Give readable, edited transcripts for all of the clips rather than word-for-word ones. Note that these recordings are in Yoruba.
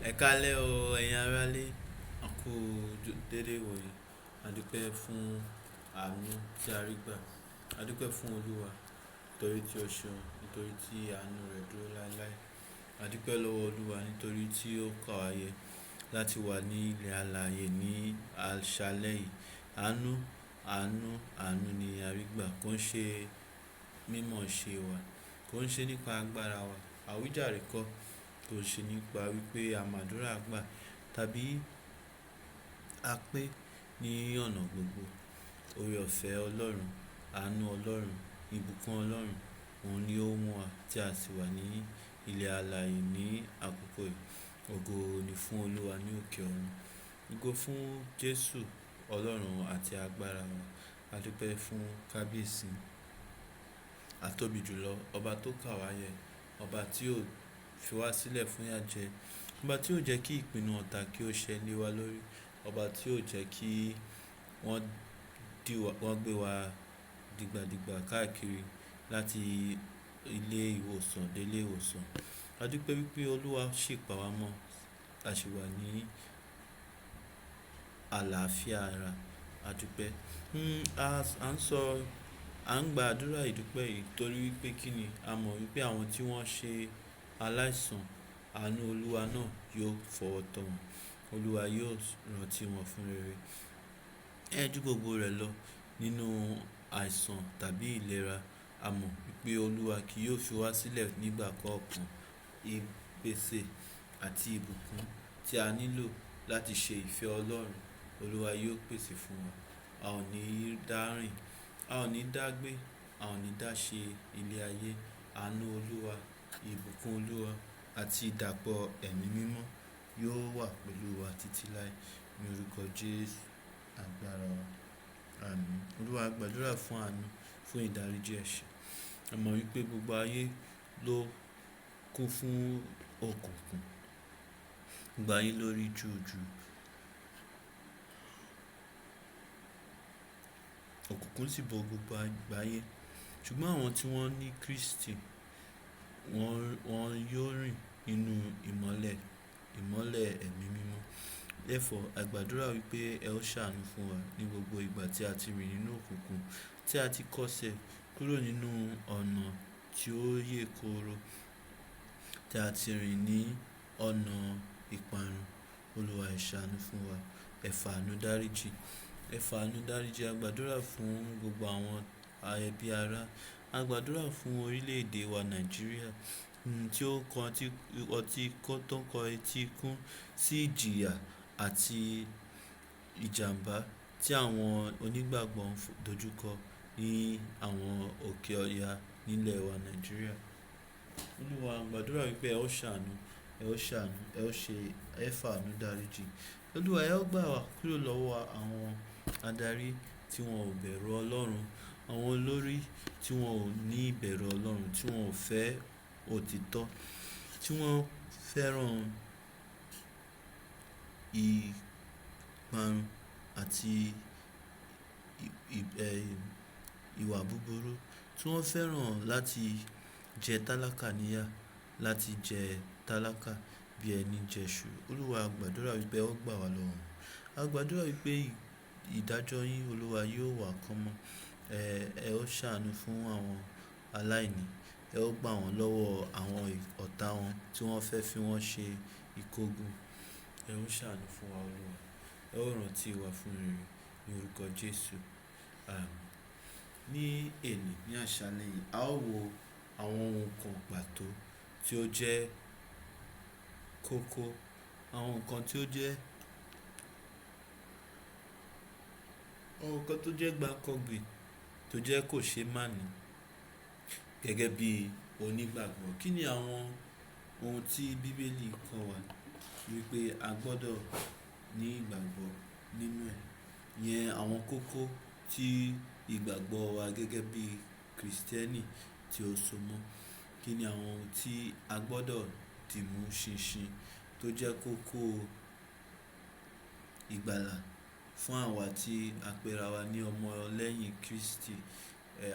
Ẹ kálẹ́ o, ẹ̀yin aráalé, a kú dédé ìwòyí. A dúpẹ́ fún àánú tí a rí gbà. A dúpẹ́ fún Olúwa nítorí tí ó ṣeun, nítorí tí àánú rẹ̀ dúró láéláé. A dúpẹ́ lọ́wọ́ Olúwa nítorí tí ó kà wá yẹ láti wà ní ilẹ̀ alààyè ní àṣálẹ́ yìí. Àánú, àánú, àánú ni a rí gbà. Kò ń ṣe mímọ̀ ṣe wa, kò ń ṣe nípa agbára wa. Àwíjàre kọ́, kò ń ṣe nípa wípé àmàdúrà gbà tàbí a pé ní ọ̀nà gbogbo. Oore-ọ̀fẹ́ Ọlọ́run, àánú Ọlọ́run, ìbùkún Ọlọ́run, òun ni ó mú wa tí a sì wà ní ilẹ̀ alààyè ní àkókò yìí. Ògo ni fún Olúwa ní òkè ọ̀run. Ògo fún Jésù, Ọlọ́run àti agbára wa. A dúpẹ́ fún kábíyèsí, àtóbi jùlọ, ọba tó kà wá yẹ, ọba tí ó fi wá sílẹ̀ fún ìyàjẹ́, ọba tí ó jẹ́ kí ìpinnu ọ̀tá kí ó ṣẹ lé wa lórí, ọba tí ó jẹ́ kí wọ́n gbé wa dìgbàdìgbà káàkiri láti ilé ìwòsàn dé ilé ìwòsàn. A dúpẹ́ wípé Olúwa ṣì pa wá mọ́, a sì wà ní àlàáfíà ara. A dúpẹ́. À ń gba àdúrà ìdúpẹ́ yìí torí wípé kí ni a mọ̀ wípé àwọn tí wọ́n ṣe aláìsàn, àánú Olúwa náà yóò fọwọ́ tọ́ wọn. Olúwa yóò rántí wọn fún rere. Ju gbogbo rẹ̀ lọ nínú àìsàn tàbí ìlera, a mọ̀ wípé Olúwa kì yóò fi wá sílẹ̀ nígbà kọ̀ọ̀kan. Ìpèsè àti ìbùkún tí a nílò láti ṣe ìfẹ́ Ọlọ́run, Olúwa yóò pèsè fún wa. A ò ní dá rìn, a ò ní dá gbé, a ò ní dá ṣe ilé ayé. Àánú Olúwa, ìbùkún Olúwa àti ìdàpọ̀ ẹ̀mí mímọ́ yóò wà pẹ̀lú wa títí láé ní orúkọ Jésù agbára wa. Àmín. Olúwa gbàdúrà fún àánú, fún ìdáríjì ẹ̀ṣẹ̀. A mọ̀ wípé gbogbo ayé ló kún fún òkùnkùn. Gbogbo ayé ló rí júùjù. Òkùnkùn sì bo gbogbo àgbáyé. Ṣùgbọ́n àwọn tí wọ́n ní Kristi, wọ́n yóò rìn nínú ìmọ́lẹ̀ ẹ̀mí mímọ́. Therefore, a gbàdúrà wípé ẹ ó ṣàánú fún wa ní gbogbo ìgbà tí a ti rìn nínú òkùnkùn, tí a ti kọsẹ̀ kúrò nínú ọ̀nà tí ó yè kooro, tí a ti rìn ní ọ̀nà ìparun. Olúwa ẹ ṣàánú fún wa. Ẹ fàánú dáríjì. Ẹ fàánú dáríjì. A gbàdúrà fún gbogbo àwọn ẹbí ará. A gbàdúrà fún orílẹ̀-èdè wa Nàìjíríà tí ó tó ń kọ etí ikún sí ìjìyà àti ìjàmbá tí àwọn onígbàgbọ́ ń dojúkọ ní àwọn òkè ọya nílẹ̀ wa Nàìjíríà. Olúwa a gbàdúrà wípé ẹ ó ṣàánú, ẹ ó ṣàánú, ẹ fàánú dáríjì. Olúwa ẹ ó gbà wá kúrò lọ́wọ́ àwọn adarí tí wọn ò bẹ̀rù Ọlọ́run, àwọn olórí tí wọn ò ní ìbẹ̀rù Ọlọ́run, tí wọn ò fẹ́ òtítọ́, tí wọ́n fẹ́ràn ìparun àti ìwà búburú, tí wọ́n fẹ́ràn láti jẹ tálákà níyà, láti jẹ tálákà bí ẹni jẹ́ṣu. Olúwa a gbàdúrà wípé ẹ ó gbà wá lọ́wọ́ wọn. A gbàdúrà wípé ìdájọ́ yín Olúwa yóò wà kánmọ́. Ẹ ó ṣàánú fún àwọn aláìní. Ẹ ó gbà wọ́n lọ́wọ́ àwọn ọ̀tá wọn tí wọ́n fẹ́ fi wọ́n ṣe ìkógun. Ẹ ó ṣàánú fún wa Olúwa. Ẹ ó rántí wa fún rere ní orúkọ Jésù. Àmín. Ní ní àṣálẹ́ yìí, a ó wo àwọn ohun kan pàtó tí ó jẹ́ kókó, àwọn nǹkan tí ó jẹ́ gbáǹkọ́gbìn, tó jẹ́ kò ṣe máàní gẹ́gẹ́ bí onígbàgbọ́. Kí ni àwọn ohun tí Bíbélì kọ́ wa wípé a gbọ́dọ̀ ní ìgbàgbọ́ nínú ẹ̀? Ìyẹn àwọn kókó tí ìgbàgbọ́ wa gẹ́gẹ́ bí Kristẹni tí ó so mọ́. Kí ni àwọn ohun tí a gbọ́dọ̀ dìmú ṣinṣin tó jẹ́ kókó ìgbàlà fún àwa tí a pera wa ní ọmọ lẹ́yìn Kristi?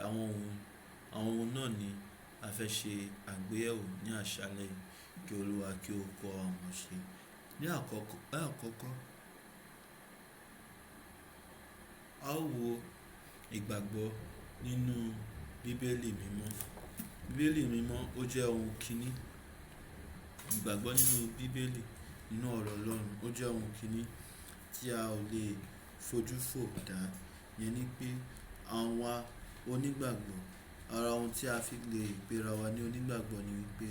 Àwọn ohun náà ni a fẹ́ ṣe àgbéyẹ̀wò ní àṣálẹ́ yìí. Kí Olúwa kí ó kọ́ wa mọ̀ ṣe. Ní àkọ́kọ́, a ó wo ìgbàgbọ́ nínú bíbélì mímọ́. Bíbélì mímọ́ ó jẹ́ ohun kìíní. Ìgbàgbọ́ nínú bíbélì, nínú ọ̀rọ̀ Ọlọ́run, ó jẹ́ ohun kìíní tí a ò lè fojú fò dá. Yẹn ni pé àwa onígbàgbọ́, ara ohun tí a fi lè pera wa ní onígbàgbọ́ ni wípé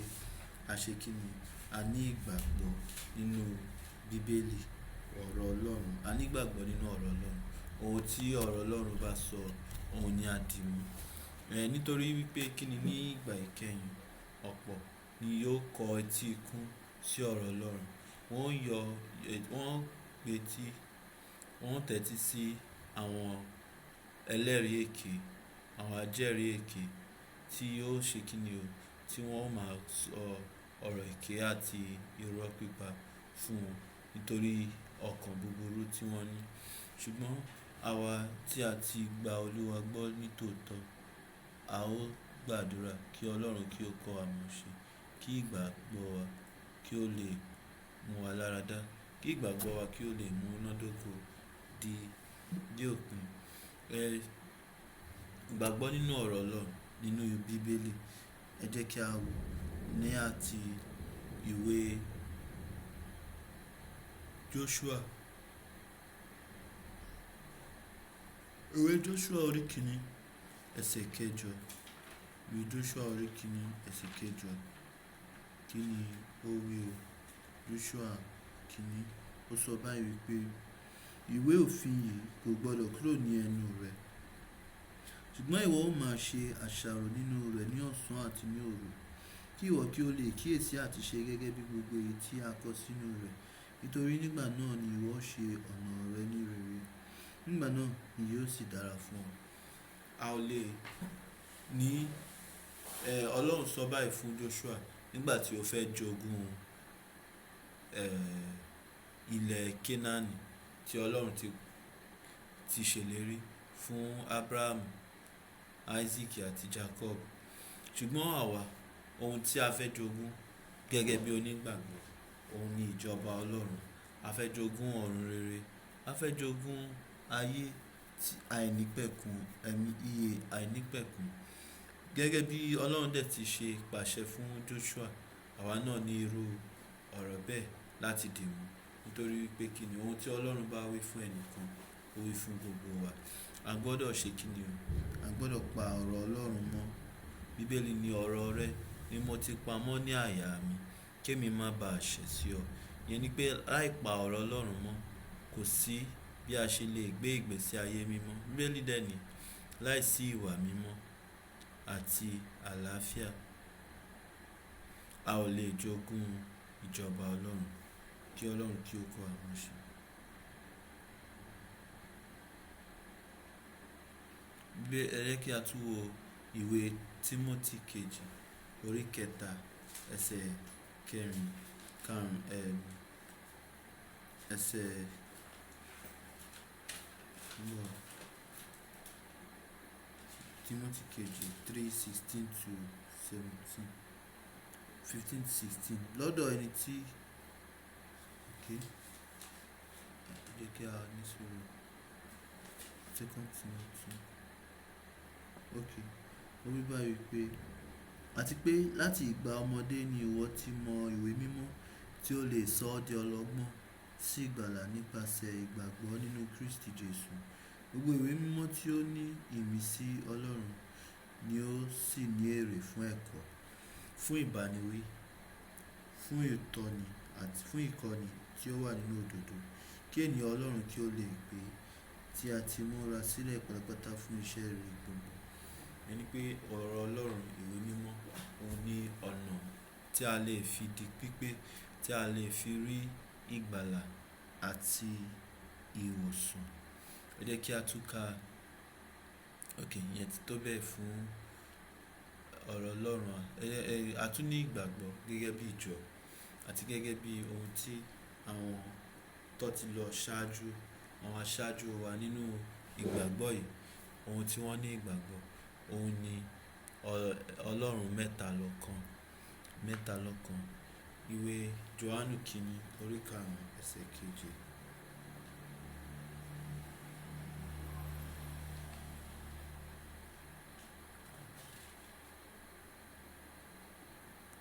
a ṣe kíni? A ní ìgbàgbọ́ nínú bíbélì, ọ̀rọ̀ Ọlọ́run. A ní ìgbàgbọ́ nínú ọ̀rọ̀ Ọlọ́run. Ohun tí ọ̀rọ̀ Ọlọ́run bá sọ, òun ni a dì mú. Nítorí wípé kíni, ní ìgbà ìkẹyìn ọ̀pọ̀ ni yóò kọ etí ikún sí ọ̀rọ̀ Ọlọ́run. Wọ́n gbétí, wọ́n tẹ́tí sí àwọn ẹlẹ́rìí èké, àwọn ajẹ́rìí èké tí yóò ṣe kíni o, tí wọ́n máa sọ ọ̀rọ̀ èké àti irọ́ pípa fún wọn nítorí ọkàn búburú tí wọ́n ní. Ṣùgbọ́n àwa tí a ti gba Olúwa gbọ́ nítòótọ́, a ó gbàdúrà kí Ọlọ́run kí ó kọ́ wa mọ̀ ṣe, kí ìgbàgbọ́ wa kí ó lè mú wa láradá, kí ìgbàgbọ́ wa kí ó lè mú múnádóko di òpin. Ìgbàgbọ́ nínú ọ̀rọ̀ Ọlọ́run, nínú bíbélì, ẹ jẹ́ kí a wò ní àti ìwé Joshua. Ìwé Joshua orí kìíní ẹsẹ̀ kẹjọ. Ìwé Joshua orí kìíní ẹsẹ̀ kẹjọ. Kí ni ó wí o? Joshua kìíní, ó sọ báyìí wípé ìwé òfin yìí kò gbọdọ̀ kúrò ní ẹnu rẹ, ṣùgbọ́n ìwọ ó máa ṣe àṣàrò nínú rẹ̀ ní ọ̀sán àti ní òru, kí ìwọ kí o lè kíyèsí àti ṣe gẹ́gẹ́ bí gbogbo èyí tí a kọ sínú rẹ̀. Nítorí nígbà náà ni ìwọ ṣe ọ̀nà rẹ ní rere, nígbà náà ni yóò sì dára fún ọ. A ò lè ní Ọlọ́run sọ báyìí fún Joshua nígbà tí ó fẹ́ jogún ilẹ̀ Kénáánì tí Ọlọ́run ti ṣèlérí fún Abraham, Isaac àti Jacob. Ṣùgbọ́n àwa, ohun tí a fẹ́ jogún gẹ́gẹ́ bí onígbàgbọ́, òun ni ìjọba Ọlọ́run. A fẹ́ jogún ọ̀run rere. A fẹ́ jogún ayé àìnípẹ̀kun, iye àìnípẹ̀kun. Gẹ́gẹ́ bí Ọlọ́run dẹ̀ ti ṣe pàṣẹ fún Joshua, àwa náà ní irú ọ̀rọ̀ bẹ́ẹ̀ láti dì mú. Nítorí wípé kíni, ohun tí Ọlọ́run bá wí fún ẹnìkan, ó wí fún gbogbo wa. A gbọdọ̀ ṣe kíni o? A gbọdọ̀ pa ọ̀rọ̀ Ọlọ́run mọ́. Bíbélì ní ọ̀rọ̀ rẹ ni mo ti pa mọ́ ní àyà mi, kí èmi má ba à ṣẹ̀ sí ọ. Ìyẹn ni pé láì pa ọ̀rọ̀ Ọlọ́run mọ́, kò sí bí a ṣe lè gbé ìgbésí ayé mímọ́. Bíbélì dẹ̀ ní láìsí ìwà mímọ́ àti àlàáfíà, a ò lè jogún ìjọba Ọlọ́run. Kí Ọlọ́run kí ó kọ́ wa mọ̀ ṣe. Ẹ jẹ́ kí a tún wo ìwé Tímótì kejì orí kẹta ẹsẹ̀ kẹrin, ẹsẹ̀ Tímótì kejì 3:16-17, 15-16. Lọ́dọ̀ ẹni tí jẹ́ kí a ní sùúrù. 2 Timothy. Ó wí báyìí pé àti pé láti ìgbà ọmọdé ni ìwọ ti mọ ìwé mímọ́ tí ó lè sọ ọ́ di ọlọ́gbọ́n sí ìgbàlà nípasẹ̀ ìgbàgbọ́ nínú Kristi Jésù. Gbogbo ìwé mímọ́ tí ó ní ìmísí Ọlọ́run ni ó sì ní èrè fún ẹ̀kọ́, fún ìbániwí, fún ìtọ́ni àti fún ìkọ́ni tí ó wà nínú òdodo, kí ènìyàn Ọlọ́run kí ó lè pé tí a ti múra sílẹ̀ pátápátá fún iṣẹ́ rere gbogbo. Ẹni pé ọ̀rọ̀ Ọlọ́run, ìwé mímọ́, òun ní ọ̀nà tí a lè fi di pípé, tí a lè fi rí ìgbàlà àti ìwòsàn. Ẹ jẹ́ kí a tún ka, ìyẹn ti tó bẹ́ẹ̀ fún ọ̀rọ̀ Ọlọ́run. A tún ní ìgbàgbọ́ gẹ́gẹ́ bí ìjọ àti gẹ́gẹ́ bí ohun tí àwọn tó ti lọ ṣáájú, àwọn aṣáájú wa nínú ìgbàgbọ́ yìí, ohun tí wọ́n ní ìgbàgbọ́, òun ni Ọlọ́run mẹ́ta lọ́kan. ìwé Jòhánù kìíní orí karùn-ún ẹsẹ̀ keje.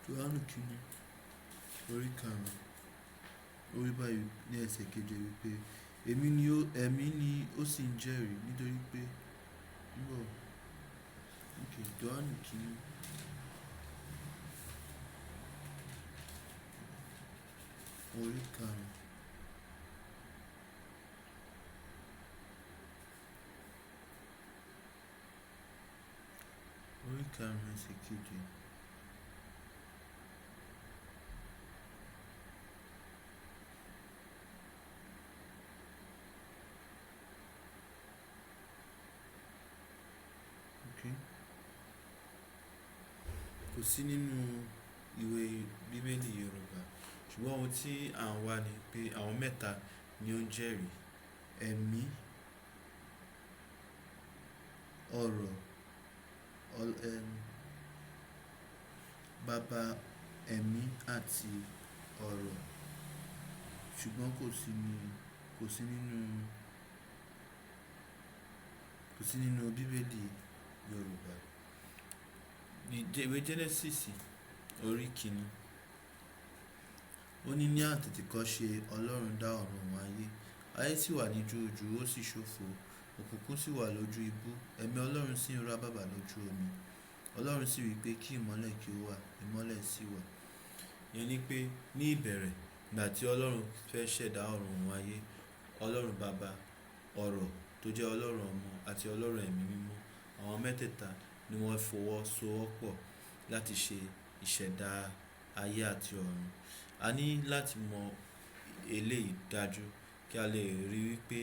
Jòhánù kìíní orí karùn-ún orí báyìí ní ẹsẹ̀ keje wípé ẹ̀mí ni ó sì ń jẹ́rìí nítorí pé nígbà Jòhánù kìíní orí karùn-ún ẹsẹ̀ keje. Kò sí nínú ìwé bíbélì Yorùbá, ṣùgbọ́n ohun tí à ń wá ni pé àwọn mẹ́ta ni ó ń jẹ́rìí: ẹ̀mí, ọ̀rọ̀, bàbá, ẹ̀mí àti ọ̀rọ̀. Ṣùgbọ́n kò sí nínú bíbélì Yorùbá. Ìwé Genesis orí kìíní ó ní àtètèkọ́ṣe Ọlọ́run dá ọ̀run òun ayé. Ayé sì wà ní júújù, ó sì ṣófo, òkùnkùn sì wà lójú ibú, ẹ̀mí Ọlọ́run sì ń rábàbà lójú omi. Ọlọ́run sì wí pé kí ìmọ́lẹ̀ kí ó wà, ìmọ́lẹ̀ sì wà. Ìyẹn ni pé ní ìbẹ̀rẹ̀, ìgbà tí Ọlọ́run fẹ́ ṣẹ̀dá ọ̀run òun ayé, Ọlọ́run bàbá, ọ̀rọ̀ tó jẹ́ Ọlọ́run ọmọ àti Ọlọ́run ẹ̀mí mímọ́, àwọn mẹ́tẹ̀ẹ̀ta ni wọ́n fọwọ́sowọ́pọ̀ láti ṣe ìṣẹ̀dá ayé àti ọ̀run. A ní láti mọ eléyìí dájú kí a lè rí wípé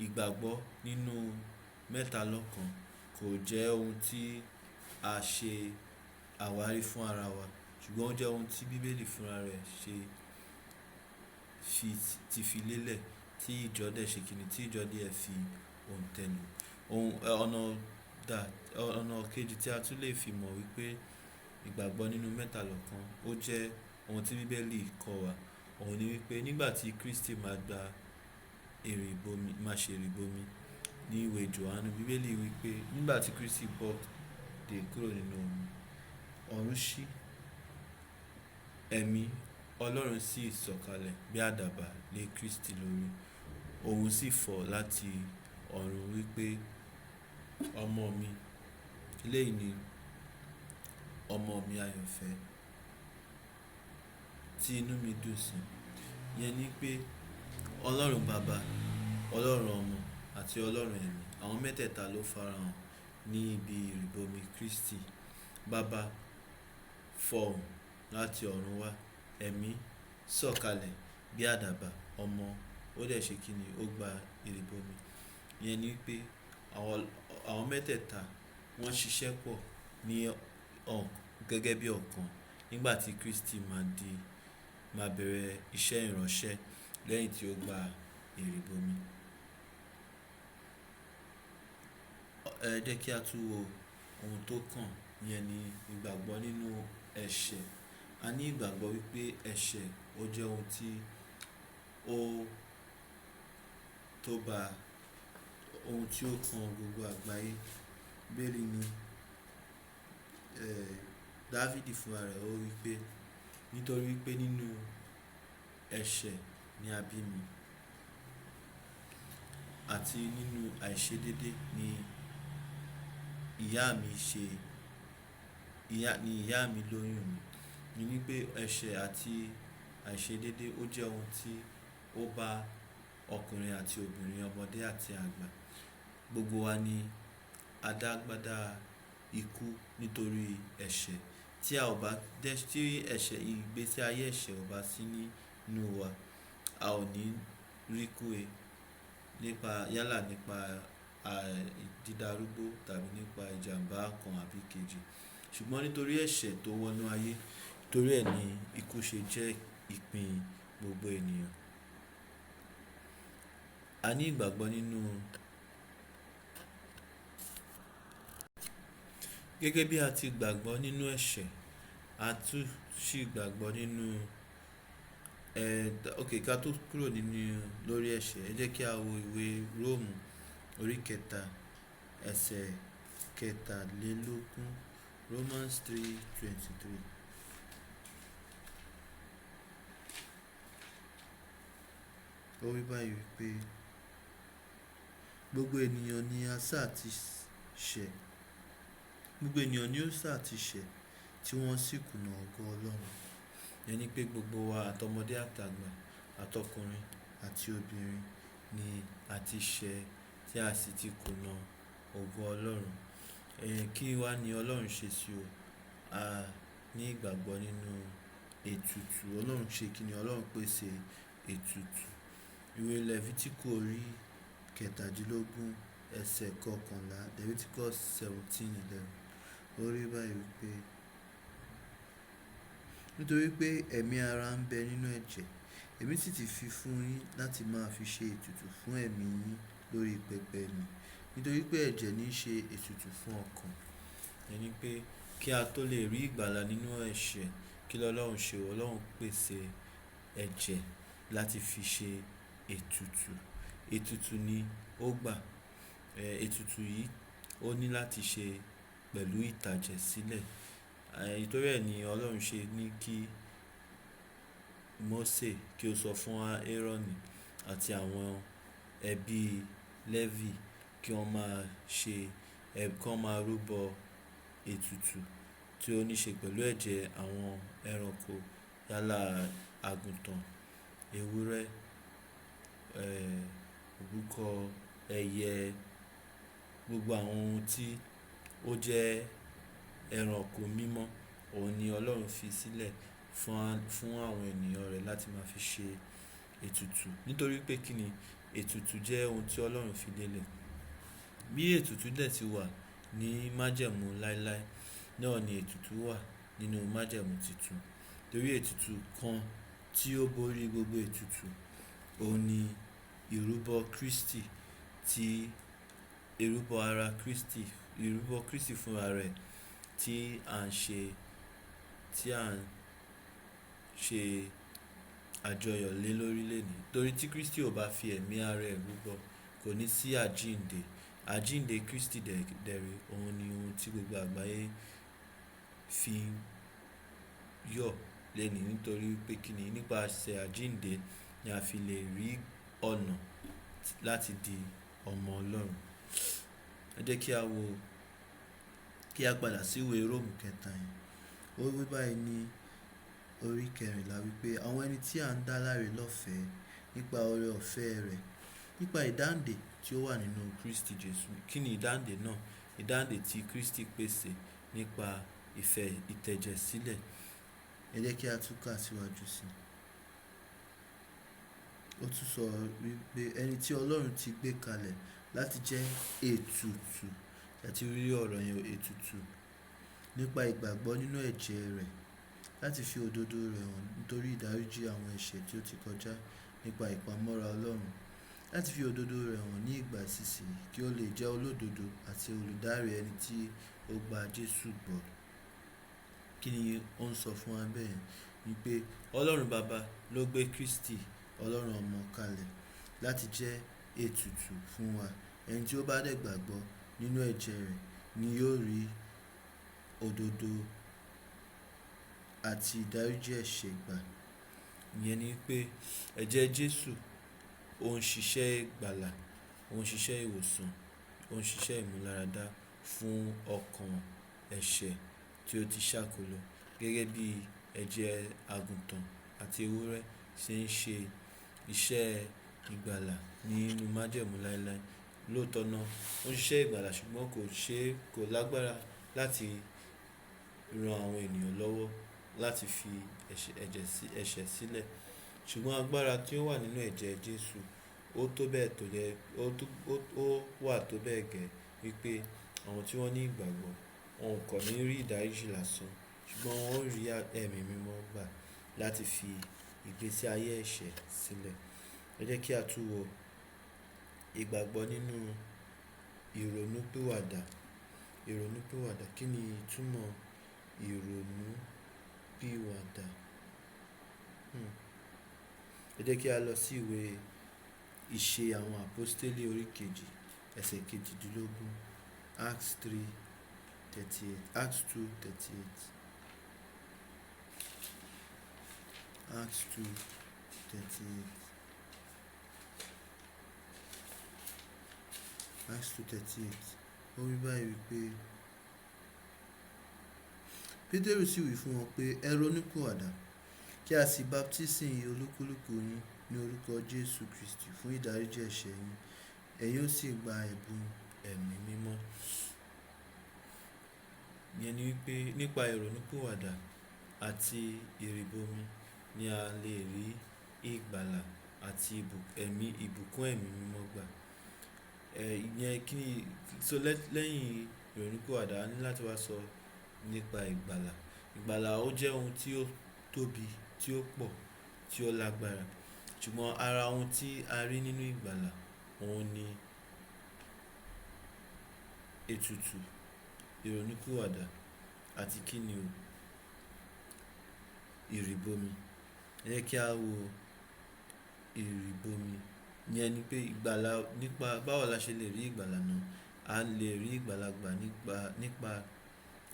ìgbàgbọ́ nínú mẹ́ta lọ́kan kò jẹ́ ohun tí a ṣe àwárí fún ara wa, ṣùgbọ́n ó jẹ́ ohun tí bíbélì fúnra rẹ̀ ti fi lélẹ̀, tí ìjọ dẹ̀ ṣe kíni, tí ìjọ dẹ̀ fi òǹtẹ̀ lù. Ọ̀nà kejì tí a tún lè fi mọ̀ wípé ìgbàgbọ́ nínú mẹ́ta lọ́kan ó jẹ́ ohun tí bíbélì kọ́ wa, òun ni wípé nígbà tí Kristi máa ṣe ìrìbọmi ní ìwé Jòhánù, bíbélì wípé nígbà tí Kristi bọ́dé kúrò nínú omi, ọ̀run ṣí, ẹ̀mí Ọlọ́run sì sọ̀kalẹ̀ bí àdàbà lé Kristi lórí. Ohùn sì fọ̀ láti ọ̀run wípé ọmọ mi, eléyìí ni ọmọ mi àyànfẹ́ tí inú mi dùn sí. Ìyẹn ni pé Ọlọ́run bàbá, Ọlọ́run ọmọ àti Ọlọ́run ẹ̀mí, àwọn mẹ́tẹ̀ẹ̀ta ló farahàn ní ibi ìrìbọmi Kristi. Bàbá fọ̀hùn láti ọ̀run wá, ẹ̀mí sọ̀kalẹ̀ bí àdàbà, ọmọ ó dẹ̀ ṣe kíni, ó gba ìrìbọmi. Ìyẹn ni pé àwọn mẹ́tẹ̀ẹ̀ta wọ́n ṣiṣẹ́ pọ̀ gẹ́gẹ́ bí ọ̀kan nígbà tí Kristi máa bẹ̀rẹ̀ iṣẹ́ ìránṣẹ́ lẹ́yìn tí ó gba ìrìbọmi. Ẹ jẹ́ kí a tún wo ohun tó kàn, ìyẹn ni ìgbàgbọ́ nínú ẹ̀ṣẹ̀. A ní ìgbàgbọ́ wípé ẹ̀ṣẹ̀ ó jẹ́ ohun tí ó kan gbogbo àgbáyé. Bíbélì ni Dávìdì fúnra rẹ̀ ó wípé nítorí wípé nínú ẹ̀ṣẹ̀ ni a bí mi, àti nínú àìṣedédé ni ìyá mi lóyún mi. Ní pé ẹ̀ṣẹ̀ àti àìṣedédé ó jẹ́ ohun tí ó bá ọkùnrin àti obìnrin, ọmọdé àti àgbà, gbogbo wa ni adágbádá ikú nítorí ẹ̀ṣẹ̀. Tí ìgbésí ayé ẹ̀ṣẹ̀ ò bá sí nínú wa, a ò ní rí kú yálà nípa dídarúgbó tàbí nípa ìjàmbá kan àbí kejì. Ṣùgbọ́n nítorí ẹ̀ṣẹ̀ tó wọnú ayé, torí ẹ̀ ni ikú ṣe jẹ́ ìpín gbogbo ènìyàn. A ní ìgbàgbọ́ gẹ́gẹ́ bí a ti gbàgbọ́ nínú ẹ̀ṣẹ̀, a tún sì gbàgbọ́ nínú ok, ká tó kúrò nínú lórí ẹ̀ṣẹ̀, ẹ jẹ́ kí a wo ìwé Róòmù orí kẹta ẹsẹ̀ kẹtàlélógún, Romans 3:23. Ó wí báyìí wípé gbogbo ènìyàn ni a sá ti ṣẹ̀, gbogbo ènìyàn ni ó sá ti ṣẹ̀ tí wọ́n sì kùnà ògo Ọlọ́run. Ẹni pé gbogbo wa, àtọmọdé àtàgbà, àtọkùnrin àti obìnrin ni a ti ṣẹ̀ tí a sì ti kùnà ògo Ọlọ́run. Kí wá ni Ọlọ́run ṣe sí o? A ní ìgbàgbọ́ nínú ètùtù. Ọlọ́run ṣe kí ni? Ọlọ́run pèsè ètùtù. Ìwé Lẹ́vítíkù orí kẹtàdínlógún ẹsẹ̀ kọkànlá, Leviticus 17:11. Ó rí báyìí wípé nítorí pé ẹ̀mí ara ń bẹ nínú ẹ̀jẹ̀, èmi sì ti fi fún yín láti máa fi ṣe ètùtù fún ẹ̀mí yín lórí pẹpẹ mi. Nítorí pé ẹ̀jẹ̀ ní í ṣe ètùtù fún ọkàn. Ẹni pé kí a tó lè rí ìgbàlà nínú ẹ̀ṣẹ̀, kí lọ́lọ́run ṣe? Ọlọ́run pèsè ẹ̀jẹ̀ láti fi ṣe ètùtù. Ètùtù ni ó gbà. Ètùtù yìí ó ní láti ṣe pẹ̀lú ìtàjẹ̀ sílẹ̀. Nítorí ẹ̀ ni Ọlọ́run ṣe ní kí Mósè kí ó sọ fún Áárónì àti àwọn ẹbí Léfì kí wọ́n máa rúbọ ètùtù tí ó ní ṣe pẹ̀lú ẹ̀jẹ̀ àwọn ẹranko, yálà àgùntàn, ewúrẹ́, òbúkọ, ẹyẹ, gbogbo àwọn ohun tí ó jẹ́ ẹranko mímọ́. Òun ni Ọlọ́run fi sílẹ̀ fún àwọn ènìyàn rẹ̀ láti máa fi ṣe ètùtù. Nítorí pé kí ni? Ètùtù jẹ́ ohun tí Ọlọ́run fi lélẹ̀. Bí ètùtù dẹ̀ ti wà ní májẹ̀mú láéláé, náà ni ètùtù wà nínú májẹ̀mú titun. Torí ètùtù kan tí ó borí gbogbo ètùtù, òun ni ìrúbọ Kristi, ìrúbọ ara Kristi, ìrúbọ Kristi fúnra rẹ̀ tí à ń ṣe àjọyọ̀ lé lórílẹ̀ ní. Torí tí Kristi ò bá fi ẹ̀mí ara ẹ̀ rúbọ, kò ní sí àjíǹde. Àjíǹde Kristi dẹ̀rẹ̀, òun ni ohun tí gbogbo àgbáyé fi yọ̀ lẹ́ni. Nítorí pé kí ni? Nípasẹ̀ àjíǹde ni a fi lè rí ọ̀nà láti di ọmọ Ọlọ́run. Ẹ jẹ́ kí a padà sí ìwé Róòmù kẹta yẹn. Ó wí báyìí ní orí kẹrìnlá wípé àwọn ẹni tí à ń dá láre lọ́fẹ̀ẹ́ nípa oore ọ̀fẹ́ rẹ̀, nípa ìdáǹdè tí ó wà nínú Kristi Jésù. Kí ni ìdáǹdè náà? Ìdáǹdè tí Kristi pèsè nípa ìfẹ́ ìtẹ̀jẹ̀ sílẹ̀. Ẹ jẹ́ kí a tún kà síwájú sí i. Ó tún sọ wípé ẹni tí Ọlọ́run ti gbé kalẹ̀ láti jẹ́ ètùtù, àti rí ọ̀rọ̀ yẹn, ètùtù, nípa ìgbàgbọ́ nínú ẹ̀jẹ̀ rẹ̀, láti fi òdodo rẹ̀ hàn nítorí ìdáríjì àwọn ẹ̀ṣẹ̀ tí ó ti kọjá, nípa ìpamọ́ra Ọlọ́run, láti fi òdodo rẹ̀ hàn ní ìgbà ìsinsìnyí, kí ó lè jẹ́ olódodo àti olùdárí ẹni tí ó gba Jésù gbọ́. Kí ni ó ń sọ fún wa bẹ́ẹ̀? Ni pé Ọlọ́run Baba ló gbé Kristi, Ọlọ́run Ọmọ kalẹ̀ láti jẹ́ ètùtù fún wa. Ẹni tí ó bá dẹ̀ gbàgbọ́ nínú ẹ̀jẹ̀ rẹ̀ ni yóò rí òdodo àti ìdáríjì ẹ̀ṣẹ̀ gbà. Ìyẹn ni pé ẹ̀jẹ̀ Jésù ó ń ṣiṣẹ́ ìgbàlà, ó ń ṣiṣẹ́ ìwòsàn, ó ń ṣiṣẹ́ ìmúláradá fún ọkàn ẹ̀ṣẹ̀ tí ó ti ṣákólọ. Gẹ́gẹ́ bí ẹ̀jẹ̀ àgùntàn àti ewúrẹ́ ṣe ń ṣe iṣẹ́ ìgbàlà nínú májẹ̀mú láéláé. Lóòótọ́ náà ó ń ṣiṣẹ́ ìgbàlà, ṣùgbọ́n kò lágbára láti ran àwọn ènìyàn lọ́wọ́ láti fi ẹ̀ṣẹ̀ sílẹ̀. Ṣùgbọ́n agbára tí ó wà nínú ẹ̀jẹ̀ Jésù ó wà tó bẹ́ẹ̀ gẹ́ wípé àwọn tí wọ́n ní ìgbàgbọ́, wọn kò ní rí ìdáríjì lásán, ṣùgbọ́n wọ́n ó rí ẹ̀mí mímọ́ gbà láti fi ìgbésí ayé ẹ̀ṣẹ̀ sílẹ̀. Ẹ jẹ́ kí a tún wo ìgbàgbọ́ nínú ìrònúpìwàdà. Ìrònúpìwàdà, kí ni ìtumọ̀ ìrònúpìwàdà? pìwàdà. Ẹ jẹ́ kí a lọ sí ìwé ìṣe àwọn àpọ́stélì orí kejì ẹsẹ̀ kejìdínlógún, Acts 3:38, Acts 2:38, Acts 2:38, Acts 2:38. Ó wí báyìí wípé Pétérù sì wí fún wọn pé ẹ ronúpìwàdà kí a sì baptisi olúkúlùkù yín ní orúkọ Jésù Kristi fún ìdáríjì ẹ̀ṣẹ̀ yín, ẹ̀yin ó sì gba ẹ̀bùn ẹ̀mí mímọ́. Ìyẹn ni wípé nípa ìrònúpìwàdà àti ìrìbọmi ni a lè rí ìgbàlà àti ìbùkún ẹ̀mí mímọ́ gbà. Ìyẹn kí ni so lẹ́yìn ìrònúpìwàdà a ní láti wá sọ nípa ìgbàlà. Ìgbàlà ó jẹ́ ohun tí ó tóbi, tí ó pọ̀, tí ó lágbára. Ṣùgbọ́n ara ohun tí a rí nínú ìgbàlà òun ni ètùtù, ìrònúpìwàdà àti kí ni o, ìrìbọmi. Ẹ jẹ́ kí a wo ìrìbọmi. Ìyẹn ni pé ìgbàlà nípa báwo la ṣe lè rí ìgbàlà náà. A lè rí ìgbàlà gbà nípa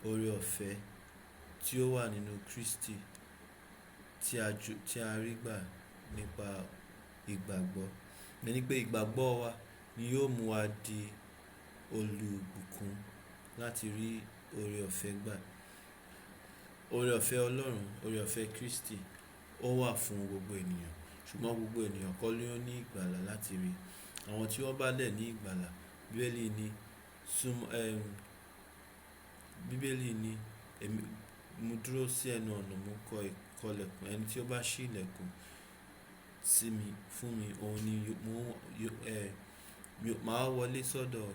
oore ọ̀fẹ́ tí ó wà nínú Kristi tí a rí gbà nípa ìgbàgbọ́. Ìyẹn ni pé ìgbàgbọ́ wa ni yóò mú wa di olùbùkún láti rí oore ọ̀fẹ́ gbà. Oore ọ̀fẹ́ Ọlọ́run, oore ọ̀fẹ́ Kristi ó wà fún gbogbo ènìyàn, ṣùgbọ́n gbogbo ènìyàn kọ́ ló ní ìgbàlà láti rí. Àwọn tí wọ́n bá dẹ̀ ní ìgbàlà, Bíbélì ní mo dúró sí ẹnu ọ̀nà mo kọlẹ̀kùn, ẹni tí ó bá ṣí ilẹ̀kùn fún mi, òun ni màá wọlé sọ́dọ̀,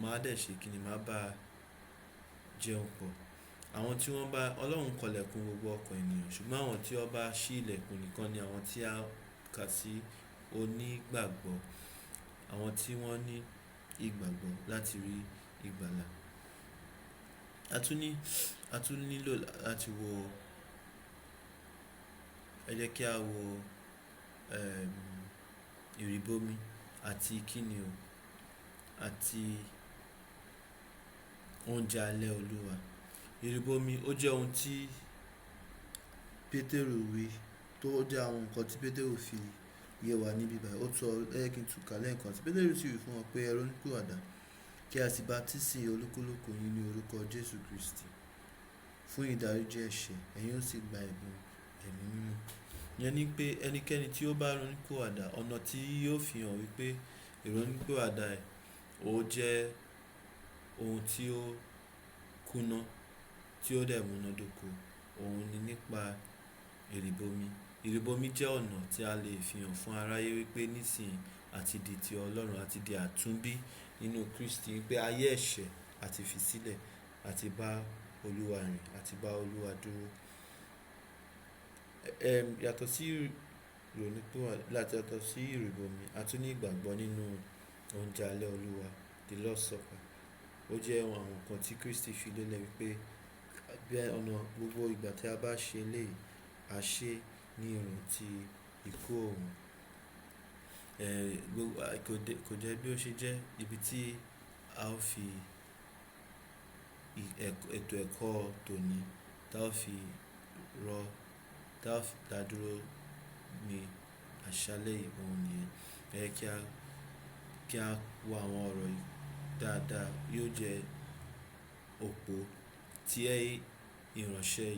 màá dẹ̀ ṣe kíni, màá bá jẹun pọ̀. Ọlọ́run kọlẹ̀kùn gbogbo ọkàn ènìyàn, ṣùgbọ́n àwọn tí wọ́n bá ṣí ilẹ̀kùn nìkan ni àwọn tí a kà sí onígbàgbọ́, àwọn tí wọ́n ní ìgbàgbọ́ láti rí ìgbàlà. A tún nílò láti wo, ẹ jẹ́ kí a wo ìrìbọmi àti kíni o, àti oúnjẹ alẹ́ Olúwa. Ìrìbọmi ó jẹ́ ohun tí Pétérù wí, tó jẹ́ àwọn nǹkan tí Pétérù fi yé wa níbí báyìí. Ó sọ, ẹ jẹ́ kí n tún kà lẹ́ẹ̀kan sí. Pétérù sì wí fún wọn pé ẹ ronúpìwàdà kí a sì baptisi olúkúlùkù yín ní orúkọ Jésù Kristi fún ìdáríjì ẹ̀ṣẹ̀, ẹ̀yin ó sì gba ẹ̀bùn ẹ̀mí mímọ́. Ìyẹn ni pé ẹnikẹ́ni tí ó bá ronúpìwàdà, ọ̀nà tí yóò fi hàn wípé ìrònúpìwàdà ẹ̀ ó jẹ́ ohun tí ó kúná, tí ó dẹ̀ múnádóko, òun ni nípa ìrìbọmi. Ìrìbọmi jẹ́ ọ̀nà tí a lè fi hàn fún aráyé wípé nísìnyí àti di ti Ọlọ́run, àti di àtúnbí nínú Kristi, wípé ayé ẹ̀ṣẹ̀ àti fi sílẹ̀, àti bá Olúwa rìn, àti bá Olúwa dúró. Yàtọ̀ sí ìrìbọmi, a tún ní ìgbàgbọ́ nínú oúnjẹ alẹ́ Olúwa, the Lord's Supper. Ó jẹ́ àwọn nǹkan tí Kristi fi lélẹ̀ wípé bí ọ̀nà gbogbo ìgbà tí a bá ṣe eléyìí, a ṣe ní ìrántí ikú òun. Kò jẹ́ bí ó ṣe jẹ́ ibi tí a ó fi ètò ẹ̀kọ́ tòní tá ó fi dá dúró ní àṣálẹ́ yìí, òun nìyẹn. Ẹ jẹ́ kí a wo àwọn ọ̀rọ̀ yìí dáadáa. Yóò jẹ́ òpó tí iṣẹ́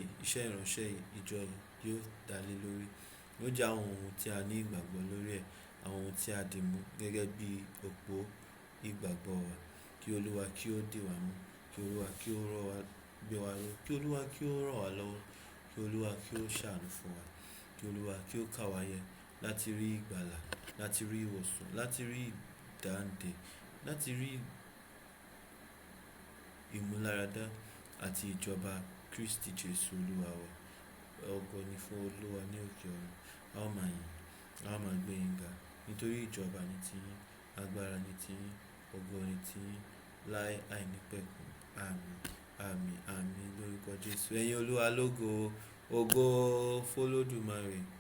ìránṣẹ́ ìjọ yìí yóò dá lé lórí. Yóò jẹ́ àwọn ohun tí a ní ìgbàgbọ́ lórí ẹ̀, àwọn ohun tí a dì mú gẹ́gẹ́ bí òpó ìgbàgbọ́ wa. Kí Olúwa kí ó dì wá mú, kí Olúwa kí ó gbé wa ró, kí Olúwa kí ó ràn wá lọ́wọ́, kí Olúwa kí ó ṣàánú fún wa, kí Olúwa kí ó kà wá yẹ láti rí ìgbàlà, láti rí ìwòsàn, láti rí ìdáǹdè, láti rí ìmúláradá àti ìjọba Kristi Jésù Olúwa wa. Ògo ni fún Olúwa ní òkè ọ̀run. A ó máa yìn, a ó máa gbé yín ga, nítorí ìjọba ni tiyín, agbára ni tiyín, ògo ni tiyín láé àìnípẹ̀kun. Àmín, àmín, àmín lórúkọ Jésù. Ẹ̀yin Olúwa lógo. Ògo f'Olódùmarè.